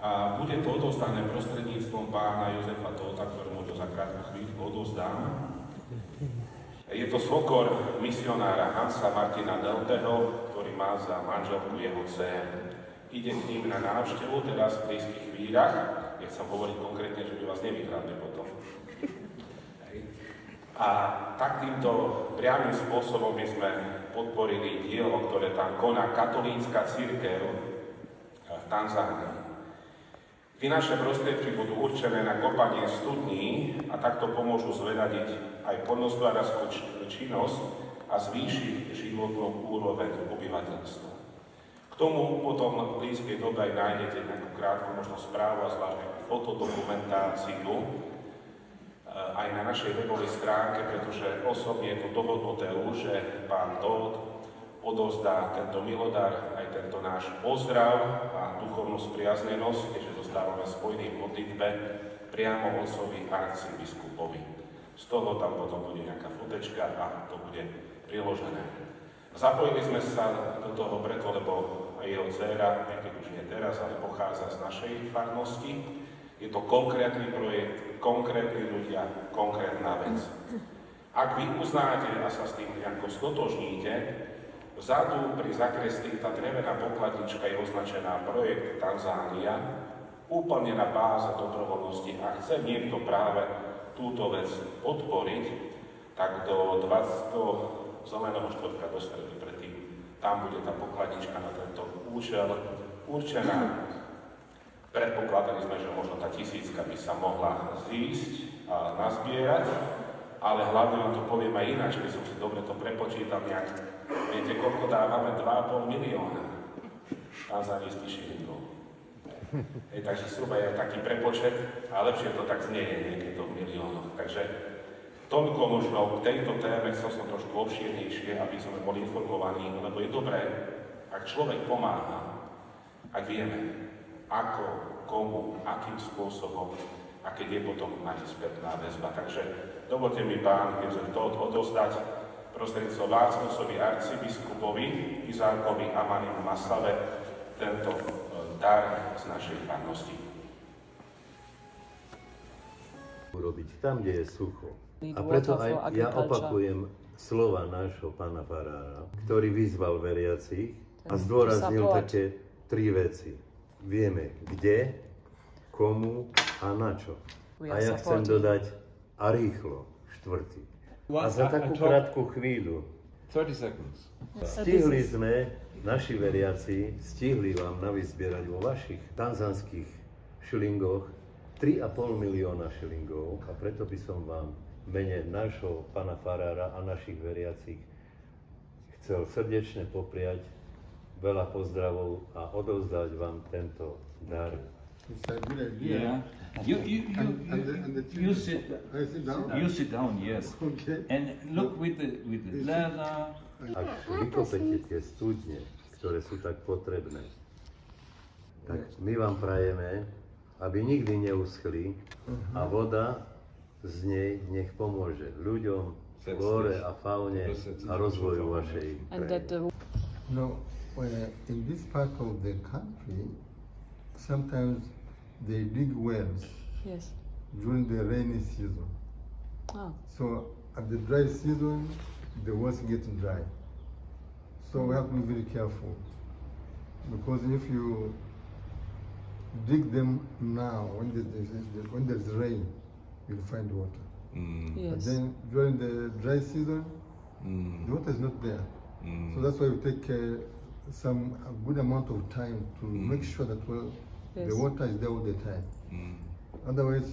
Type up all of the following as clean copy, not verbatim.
A bude to odovzdané prostredníctvom pána Jozefa Tóta, ktorému to za krátku chvíľu odovzdám. Je to svokor misionára Hansa Martina Delteho, ktorý má za manželku jeho dcéru. Ide k ním na návštevu teraz v blízkych chvíľach. Nechcem hovoriť konkrétne, že by vás nevykradli potom. A takýmto priamym spôsobom by sme podporili dielo, ktoré tam koná katolícka cirkev v Tanzánii. Finančné prostriedky budú určené na kopanie studní a takto pomôžu zvedadiť aj poľnohospodárskú činnosť a zvýšiť životnú úroveň obyvateľstva. K tomu potom v blízkej dobe aj nájdete nejakú krátku možno správu a zvlášť fotodokumentáciu aj na našej webovej stránke, pretože osobne je to dohodnuté už, že pán Tóth odovzdá tento milodar, aj tento náš pozdrav a duchovnú spriaznenosť, keďže dostávame spojený v modlitbe priamo otcovi arcibiskupovi. Z toho tam potom bude nejaká fotečka a to bude priložené. Zapojili sme sa do toho preto, lebo aj jeho dcéra, keď už nie teraz, ale pochádza z našej farnosti. Je to konkrétny projekt, konkrétni ľudia, konkrétna vec. Ak vy uznáte a sa s tým nejako stotožníte, vzadu pri zakrestí tá drevená pokladnička je označená projekt Tanzánia, úplne na báze dobrovoľnosti. A chce niekto práve túto vec podporiť, tak do 20. zeleného štvrtka do stredy predtým, tam bude tá pokladnička na tento účel určená. Predpokladali sme, že možno tá 1000 by sa mohla zísť a nazbierať, ale hlavne vám to poviem aj ináč, keď som si dobre to prepočítal nejak. Viete, koľko dávame? 2,5 milióna tanzánskych šilingov. Takže zhruba je taký prepočet a lepšie to tak znie, niekde to v miliónoch. Takže toľko možno k tejto téme, chcel som trošku obšírnejšie, aby sme boli informovaní, lebo je dobré, ak človek pomáha, ak vieme, ako, komu, akým spôsobom a keď je potom aj spätná väzba. Takže dovolte mi pán Jozef Tóth odovzdať prostredníctvom vás otcovi arcibiskupovi Izákovi Amanimu Maslave tento dar z našej farnosti. Urobiť tam, kde je sucho. A preto aj ja opakujem slova nášho pána farára, ktorý vyzval veriacich a zdôraznil také 3 veci. Vieme, kde, komu a na čo. A ja chcem dodať a rýchlo, 4. A za takú krátku chvíľu. 30 seconds. Stihli sme, naši veriaci, stihli vám navyzbierať vo vašich tanzánskych šilingoch 3,5 milióna šilingov a preto by som vám v mene nášho pána farára a našich veriacich chcel srdečne popriať veľa pozdravov a odovzdať vám tento dar. It's a good idea. Yeah. You sit down, yes. Okay. And look with the leather. Ak vykopete tie studne, ktoré sú tak potrebné, tak my vám prajeme, aby nikdy neuschli a voda z nej nech pomôže ľuďom, flóre a faune a rozvoju vašej krajiny. No, in this part of the country, sometimes they dig wells during the rainy season. Oh. So at the dry season, the wells get dry. So we have to be very careful, because if you dig them now, when there's rain, you'll find water. Yes. But then during the dry season, the water is not there. So that's why we take a good amount of time to make sure that the water is there all the time. Otherwise,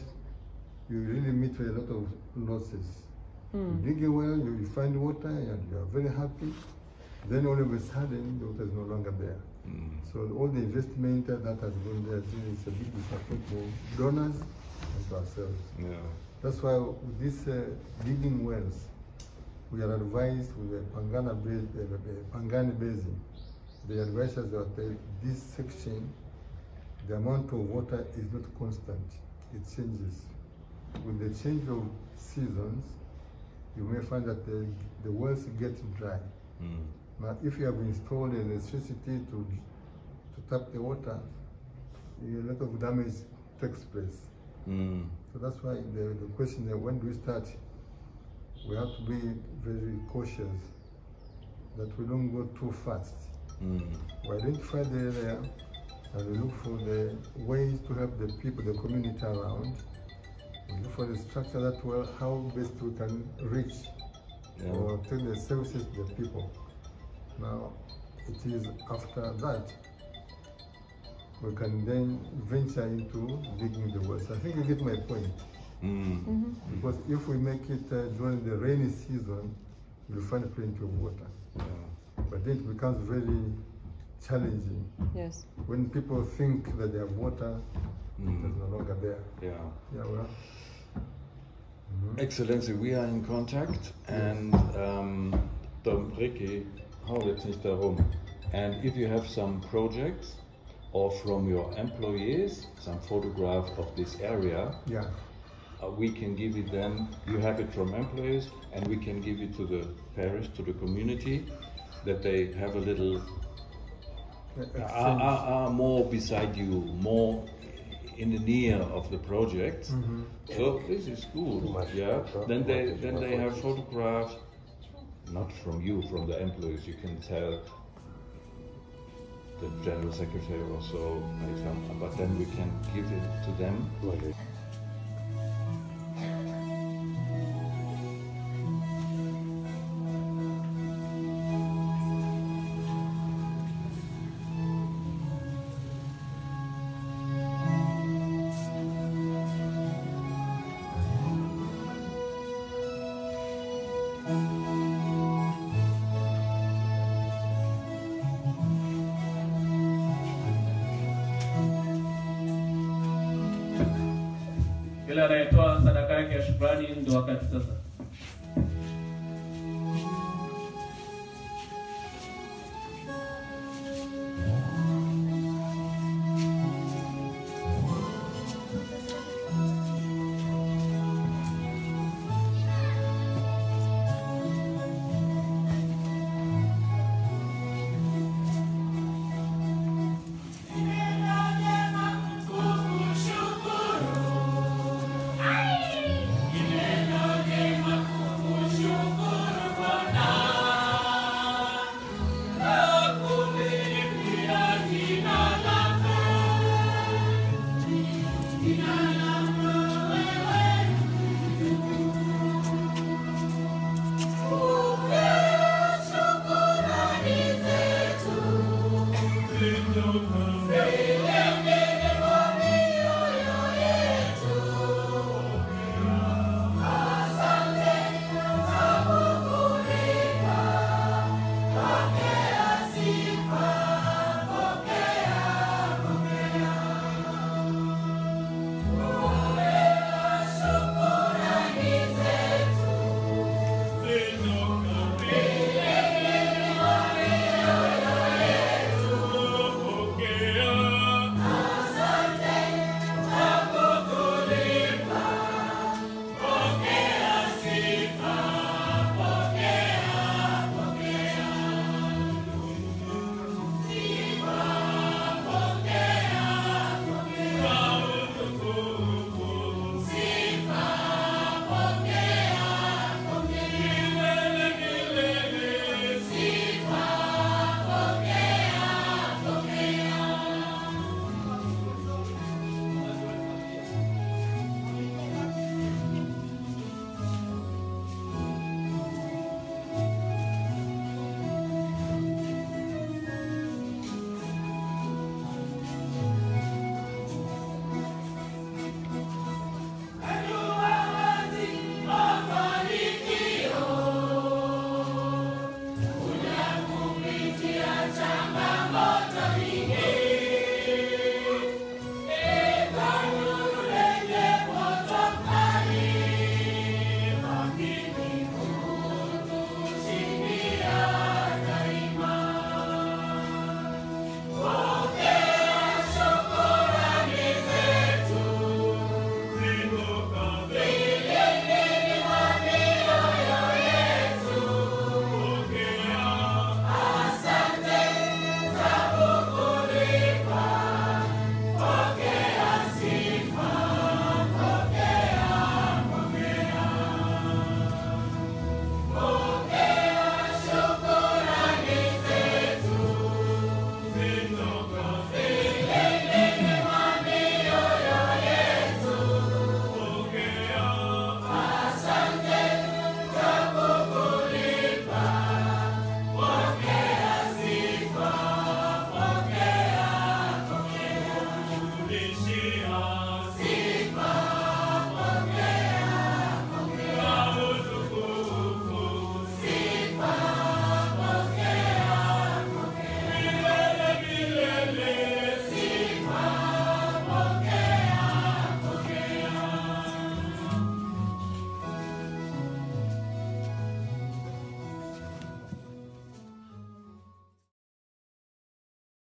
you really meet with a lot of losses. You dig a well, you find water, and you are very happy. Then all of a sudden, the water is no longer there. So all the investment that has gone there is a big disappointment to donors and to ourselves. Yeah. That's why with this digging wells, we are advised with the Pangani Basin. They advise us that this section, the amount of water is not constant. It changes. With the change of seasons, you may find that the wells get dry. Now, if you have installed electricity to tap the water, a lot of damage takes place. So that's why the question is, when do we start? We have to be very cautious that we don't go too fast. We identify the area and we look for the ways to help the people, the community around. We look for the structure that will, how best we can reach or take the services to the people. Now, it is after that we can then venture into digging the wells. I think you get my point. Because if we make it during the rainy season, we'll find plenty of water. But then it becomes very challenging. Yes. When people think that they have water, it's no longer there. Well. Excellency, we are in contact, and Dom Ricky, jetzt nicht darum. And if you have some projects or from your employees, some photograph of this area, we can give it them. You have it from employees, and we can give it to the parish, to the community, that they have a little more beside you, more in the near of the project. So this is good. Then they have photographs, not from you, from the employees. You can tell the general secretary or so, but then we can give it to them. Kila anayetoa sadaka yake ya shukrani ndio wakati sasa.